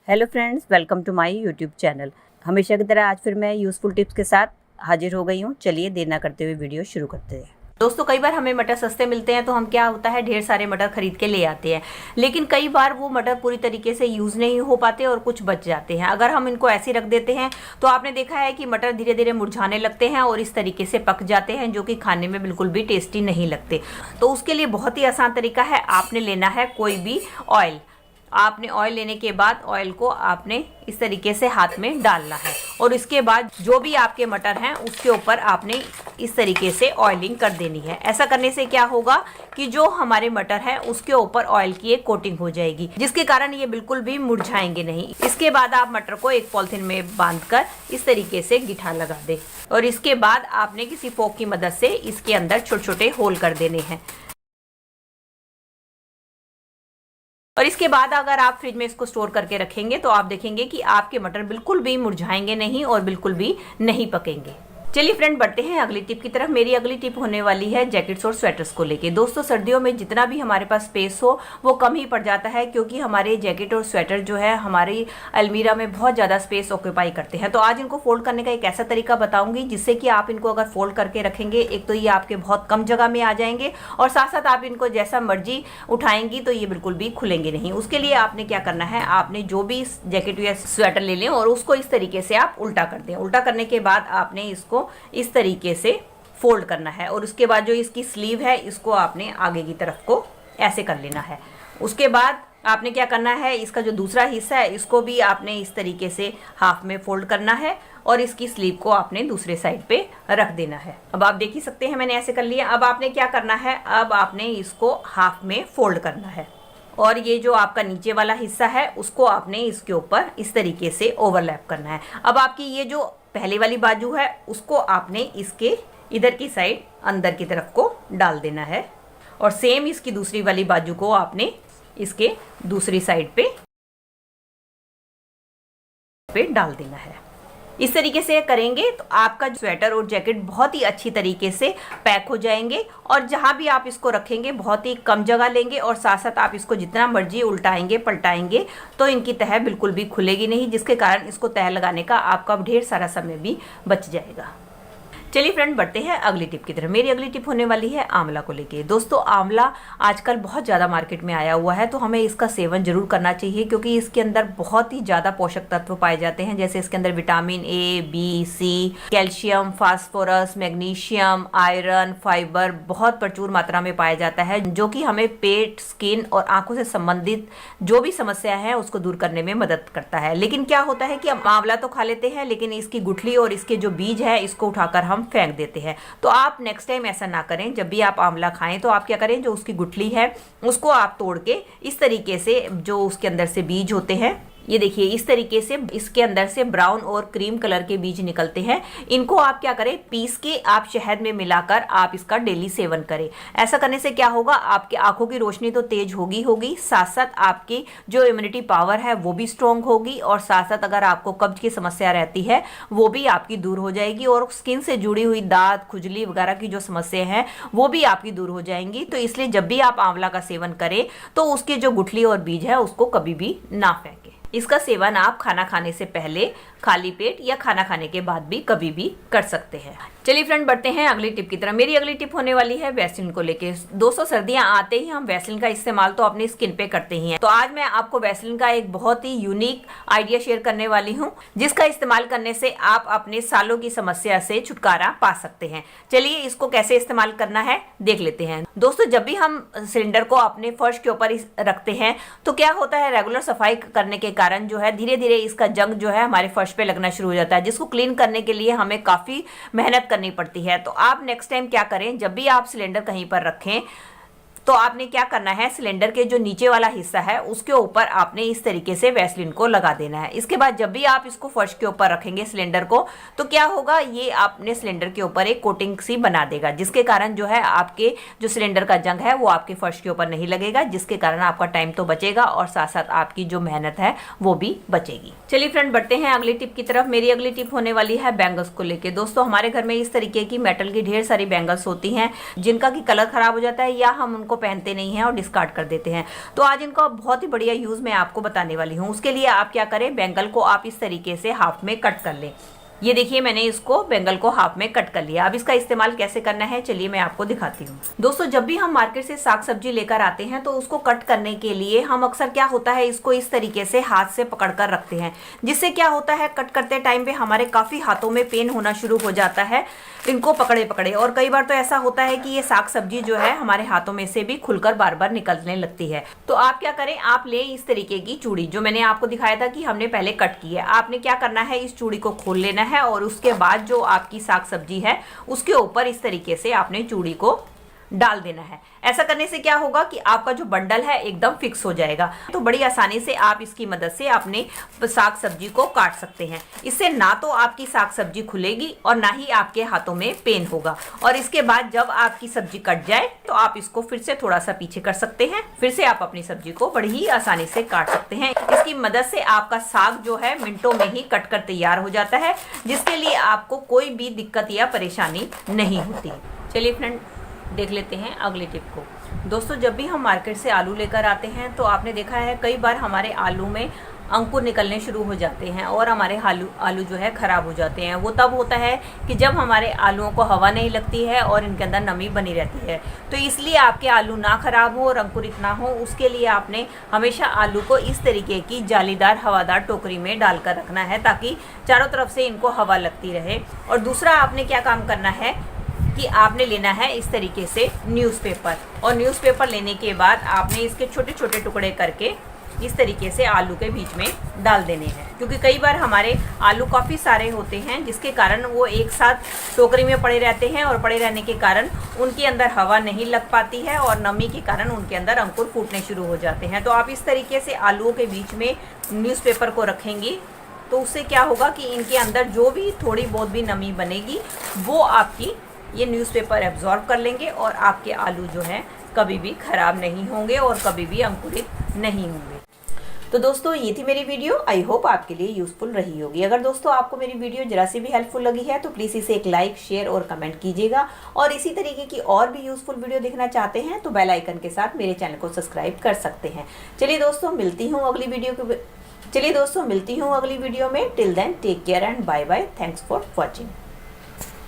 Hello friends, welcome to my YouTube channel. हमेशा की तरह आज फिर मैं यूज़फुल टिप्स के साथ हाजिर हो गई हूँ। चलिए देर ना करते हुए वीडियो शुरू करते हैं। दोस्तों, कई बार हमें मटर सस्ते मिलते हैं तो हम क्या होता है ढेर सारे मटर खरीद के ले आते हैं, लेकिन कई बार वो मटर पूरी तरीके से यूज़ नहीं हो पाते और कुछ बच जाते हैं। अगर हम इनको ऐसे रख देते हैं तो आपने देखा है कि मटर धीरे धीरे मुरझाने लगते हैं और इस तरीके से पक जाते हैं, जो कि खाने में बिल्कुल भी टेस्टी नहीं लगते। तो उसके लिए बहुत ही आसान तरीका है, आपने लेना है कोई भी ऑयल। आपने ऑयल लेने के बाद ऑयल को आपने इस तरीके से हाथ में डालना है और इसके बाद जो भी आपके मटर हैं उसके ऊपर आपने इस तरीके से ऑयलिंग कर देनी है। ऐसा करने से क्या होगा कि जो हमारे मटर हैं उसके ऊपर ऑयल की एक कोटिंग हो जाएगी, जिसके कारण ये बिल्कुल भी मुरझाएंगे नहीं। इसके बाद आप मटर को एक पॉलिथीन में बांधकर इस तरीके से गिठा लगा दें और इसके बाद आपने किसी फोक की मदद से इसके अंदर छोटे छोटे होल कर देने हैं। और इसके बाद अगर आप फ्रिज में इसको स्टोर करके रखेंगे तो आप देखेंगे कि आपके मटर बिल्कुल भी मुरझाएंगे नहीं और बिल्कुल भी नहीं पकेंगे। चलिए फ्रेंड, बढ़ते हैं अगली टिप की तरफ। मेरी अगली टिप होने वाली है जैकेट्स और स्वेटर्स को लेके। दोस्तों, सर्दियों में जितना भी हमारे पास स्पेस हो वो कम ही पड़ जाता है, क्योंकि हमारे जैकेट और स्वेटर जो है हमारी अलमीरा में बहुत ज़्यादा स्पेस ऑक्यूपाई करते हैं। तो आज इनको फोल्ड करने का एक ऐसा तरीका बताऊंगी जिससे कि आप इनको अगर फोल्ड करके रखेंगे, एक तो ये आपके बहुत कम जगह में आ जाएंगे और साथ साथ आप इनको जैसा मर्जी उठाएंगी तो ये बिल्कुल भी खुलेंगे नहीं। उसके लिए आपने क्या करना है, आपने जो भी जैकेट या स्वेटर ले लें और उसको इस तरीके से आप उल्टा कर दें। उल्टा करने के बाद आपने इसको इस तरीके से फोल्ड करना है और उसके बाद जो इसकी स्लीव है इसको आपने आगे की तरफ को ऐसे कर लेना है। उसके बाद आपने क्या करना है, इसका जो दूसरा हिस्सा है इसको भी आपने इस तरीके से हाफ में फोल्ड करना है और इसकी स्लीव को आपने दूसरे साइड पे रख देना है। अब आप देख ही सकते हैं मैंने ऐसे कर लिया। अब आपने क्या करना है, अब आपने इसको हाफ में फोल्ड करना है और ये जो आपका नीचे वाला हिस्सा है उसको आपने इसके ऊपर इस तरीके से ओवरलैप करना है। अब आपकी ये जो पहले वाली बाजू है उसको आपने इसके इधर की साइड अंदर की तरफ को डाल देना है और सेम इसकी दूसरी वाली बाजू को आपने इसके दूसरी साइड पे डाल देना है। इस तरीके से करेंगे तो आपका स्वेटर और जैकेट बहुत ही अच्छी तरीके से पैक हो जाएंगे और जहां भी आप इसको रखेंगे बहुत ही कम जगह लेंगे और साथ साथ आप इसको जितना मर्जी उल्टाएंगे पलटाएंगे तो इनकी तह बिल्कुल भी खुलेगी नहीं, जिसके कारण इसको तह लगाने का आपका ढेर सारा समय भी बच जाएगा। चलिए फ्रेंड, बढ़ते हैं अगली टिप की तरफ। मेरी अगली टिप होने वाली है आंवला को लेके। दोस्तों, आंवला आजकल बहुत ज़्यादा मार्केट में आया हुआ है तो हमें इसका सेवन जरूर करना चाहिए, क्योंकि इसके अंदर बहुत ही ज़्यादा पोषक तत्व पाए जाते हैं। जैसे इसके अंदर vitamin A, B, C, calcium, phosphorus, magnesium, iron, fibre बहुत प्रचुर मात्रा में पाया जाता है, जो कि हमें पेट, स्किन और आंखों से संबंधित जो भी समस्या है उसको दूर करने में मदद करता है। लेकिन क्या होता है कि हम आंवला तो खा लेते हैं लेकिन इसकी गुठली और इसके जो बीज है इसको उठाकर हम फेंक देते हैं। तो आप नेक्स्ट टाइम ऐसा ना करें। जब भी आप आंवला खाएं तो आप क्या करें, जो उसकी गुठली है उसको आप तोड़ के इस तरीके से जो उसके अंदर से बीज होते हैं, ये देखिए इस तरीके से इसके अंदर से ब्राउन और क्रीम कलर के बीज निकलते हैं। इनको आप क्या करें, पीस के आप शहद में मिलाकर आप इसका डेली सेवन करें। ऐसा करने से क्या होगा, आपकी आंखों की रोशनी तो तेज होगी, साथ साथ आपकी जो इम्यूनिटी पावर है वो भी स्ट्रांग होगी और साथ साथ अगर आपको कब्ज की समस्या रहती है वो भी आपकी दूर हो जाएगी और स्किन से जुड़ी हुई दाद, खुजली वगैरह की जो समस्या है वो भी आपकी दूर हो जाएंगी। तो इसलिए जब भी आप आंवला का सेवन करें तो उसके जो गुठली और बीज है उसको कभी भी ना फेंकें। इसका सेवन आप खाना खाने से पहले, खाली पेट या खाना खाने के बाद भी कभी भी कर सकते हैं। चलिए फ्रेंड, बढ़ते हैं अगली टिप की तरफ। मेरी अगली टिप होने वाली है वैसलीन को लेके। दोस्तों, सर्दियां आते ही हम वैसलीन का इस्तेमाल तो अपनी स्किन पे करते ही हैं। तो आज मैं आपको वैसलीन का एक बहुत ही यूनिक आइडिया शेयर करने वाली हूं, जिसका इस्तेमाल करने से आप अपने सालों की समस्या से छुटकारा पा सकते हैं। चलिए इसको कैसे इस्तेमाल करना है देख लेते हैं। दोस्तों, जब भी हम सिलेंडर को अपने फर्श के ऊपर रखते हैं तो क्या होता है, रेगुलर सफाई करने के कारण जो है धीरे धीरे इसका जंग जो है हमारे फर्श पे लगना शुरू हो जाता है, जिसको क्लीन करने के लिए हमें काफी मेहनत करनी पड़ती है। तो आप नेक्स्ट टाइम क्या करें, जब भी आप सिलेंडर कहीं पर रखें तो आपने क्या करना है, सिलेंडर के जो नीचे वाला हिस्सा है उसके ऊपर आपने इस तरीके से वैसलीन को लगा देना है। इसके बाद जब भी आप इसको फर्श के ऊपर रखेंगे सिलेंडर को, तो क्या होगा, ये आपने सिलेंडर के ऊपर एक कोटिंग सी बना देगा, जिसके कारण जो है आपके जो सिलेंडर का जंग है वो आपके फर्श के ऊपर नहीं लगेगा, जिसके कारण आपका टाइम तो बचेगा और साथ साथ आपकी जो मेहनत है वो भी बचेगी। चलिए फ्रेंड, बढ़ते हैं अगली टिप की तरफ। मेरी अगली टिप होने वाली है बैंगल्स को लेके। दोस्तों, हमारे घर में इस तरीके की मेटल की ढेर सारी बैंगल्स होती हैं जिनका की कलर खराब हो जाता है या हम उनको पहनते नहीं हैं और डिस्कार्ड कर देते हैं। तो आज इनका बहुत ही बढ़िया यूज़ मैं आपको बताने वाली हूँ। उसके लिए आप क्या करें, बैंगल को आप इस तरीके से हाफ में कट कर लें। ये देखिए मैंने इसको बैंगल को हाफ में कट कर लिया। अब इसका इस्तेमाल कैसे करना है चलिए मैं आपको दिखाती हूँ। दोस्तों जब भी हम मार्केट से साग सब्जी लेकर आते हैं तो उसको कट करने के लिए हम अक्सर क्या होता है, इसको इस तरीके से हाथ से पकड़ कर रखते हैं, जिससे क्या होता है कट करते टाइम पे हमारे काफ़ी हाथों में पेन होना शुरू हो जाता है इनको पकड़े पकड़े। और कई बार तो ऐसा होता है कि ये साग सब्जी जो है हमारे हाथों में से भी खुलकर बार बार निकलने लगती है। तो आप क्या करें, आप ले इस तरीके की चूड़ी जो मैंने आपको दिखाया था कि हमने पहले कट की है। आपने क्या करना है, इस चूड़ी को खोल लेना है और उसके बाद जो आपकी साग सब्जी है उसके ऊपर इस तरीके से आपने चूड़ी को डाल देना है। ऐसा करने से क्या होगा कि आपका जो बंडल है एकदम फिक्स हो जाएगा। तो बड़ी आसानी से आप इसकी मदद से अपने साग सब्जी को काट सकते हैं। इससे ना तो आपकी साग सब्जी खुलेगी और ना ही आपके हाथों में पेन होगा। और इसके बाद जब आपकी सब्जी कट जाए तो आप इसको फिर से थोड़ा सा पीछे कर सकते हैं, फिर से आप अपनी सब्जी को बड़ी ही आसानी से काट सकते हैं। इसकी मदद से आपका साग जो है मिनटों में ही कट कर तैयार हो जाता है, जिसके लिए आपको कोई भी दिक्कत या परेशानी नहीं होती। चलिए फ्रेंड देख लेते हैं अगले टिप को। दोस्तों जब भी हम मार्केट से आलू लेकर आते हैं तो आपने देखा है कई बार हमारे आलू में अंकुर निकलने शुरू हो जाते हैं और हमारे आलू जो है ख़राब हो जाते हैं। वो तब होता है कि जब हमारे आलूओं को हवा नहीं लगती है और इनके अंदर नमी बनी रहती है। तो इसलिए आपके आलू ना ख़राब हो और अंकुरित ना हो, उसके लिए आपने हमेशा आलू को इस तरीके की जालीदार हवादार टोकरी में डालकर रखना है ताकि चारों तरफ से इनको हवा लगती रहे। और दूसरा आपने क्या काम करना है कि आपने लेना है इस तरीके से न्यूज़पेपर, और न्यूज़पेपर लेने के बाद आपने इसके छोटे छोटे टुकड़े करके इस तरीके से आलू के बीच में डाल देने हैं। क्योंकि कई बार हमारे आलू काफ़ी सारे होते हैं जिसके कारण वो एक साथ टोकरी में पड़े रहते हैं और पड़े रहने के कारण उनके अंदर हवा नहीं लग पाती है और नमी के कारण उनके अंदर अंकुर फूटने शुरू हो जाते हैं। तो आप इस तरीके से आलूओं के बीच में न्यूज़पेपर को रखेंगी तो उससे क्या होगा कि इनके अंदर जो भी थोड़ी बहुत भी नमी बनेगी वो आपकी ये न्यूज़पेपर एब्जॉर्ब कर लेंगे और आपके आलू जो हैं कभी भी ख़राब नहीं होंगे और कभी भी अंकुरित नहीं होंगे। तो दोस्तों ये थी मेरी वीडियो, आई होप आपके लिए यूज़फुल रही होगी। अगर दोस्तों आपको मेरी वीडियो जरा सी भी हेल्पफुल लगी है तो प्लीज़ इसे एक लाइक शेयर और कमेंट कीजिएगा। और इसी तरीके की और भी यूज़फुल वीडियो देखना चाहते हैं तो बेल आइकन के साथ मेरे चैनल को सब्सक्राइब कर सकते हैं। चलिए दोस्तों मिलती हूँ अगली वीडियो में। Till then take care and bye bye. Thanks for watching.